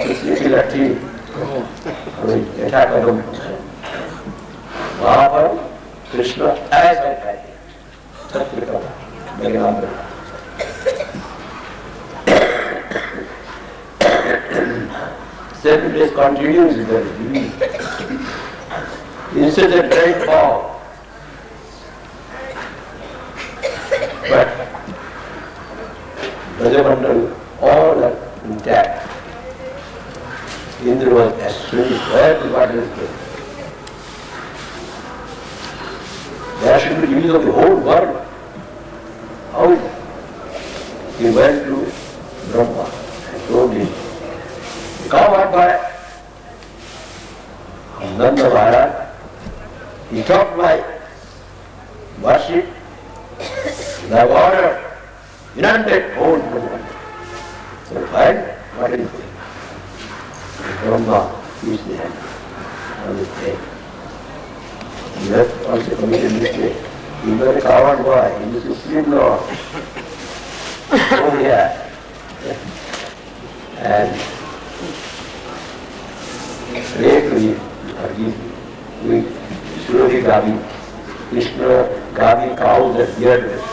कृष्ण की लट्ठी ऐसा कदम, वहां पर कृष्ण ऐसा उठाए छत्र का मेरे नाम पर। Seven days continues with the in such a great fall. But Brajamandal, all are intact. Indra was asleep, where the water is going. There should be news of the whole world. How he went to Brahma and told him, come on by Nanda Maharaj. He taught my worship, the water, inundate whole Brahma. So find what is it? Brahma is there on the day. He has also committed mistake. He was a coward boy, he is the Supreme Lord. Oh yeah. And pray to him, forgive him. We slowly Gavi, Krishna Gavi cows at beardless.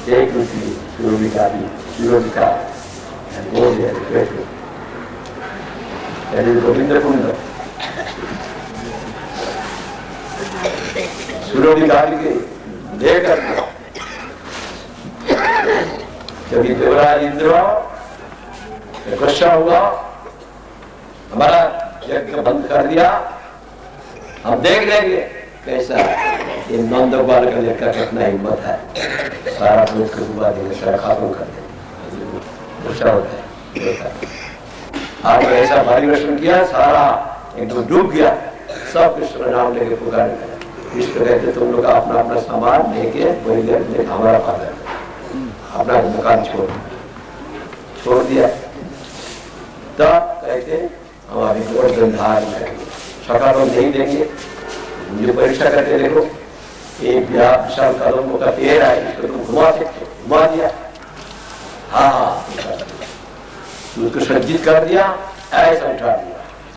Take with you, slowly cow, and go there, pray to him. That is Govinda Kunda. Surabhi गाली के लेकर जब ये देवराज इंद्र गुस्सा हुआ, हमारा यज्ञ बंद कर दिया, हम देख लेंगे कैसा ये नंद गोपाल का यज्ञ का कितना हिम्मत है, सारा लोग को डुबा देंगे, सारा खत्म कर देंगे, गुस्सा होता है। आज ऐसा भारी वर्षण किया, सारा एकदम डूब गया, सब कृष्ण नाम लेके पुकार गया। कृष्ण कहते तुम लोग अपना अपना सामान लेके वही लेके हमारा फादर अपना दुकान छोड़ दिया। तब कहते हम अभी गोवर्धन धारण करेंगे, सका तो नहीं देंगे, मुझे परीक्षा करके देखो, एक विशाल कदम का पेड़ है, इसको तुम घुमा सकते, घुमा दिया, हाँ उसको सज्जित कर दिया, ऐसा उठा दिया।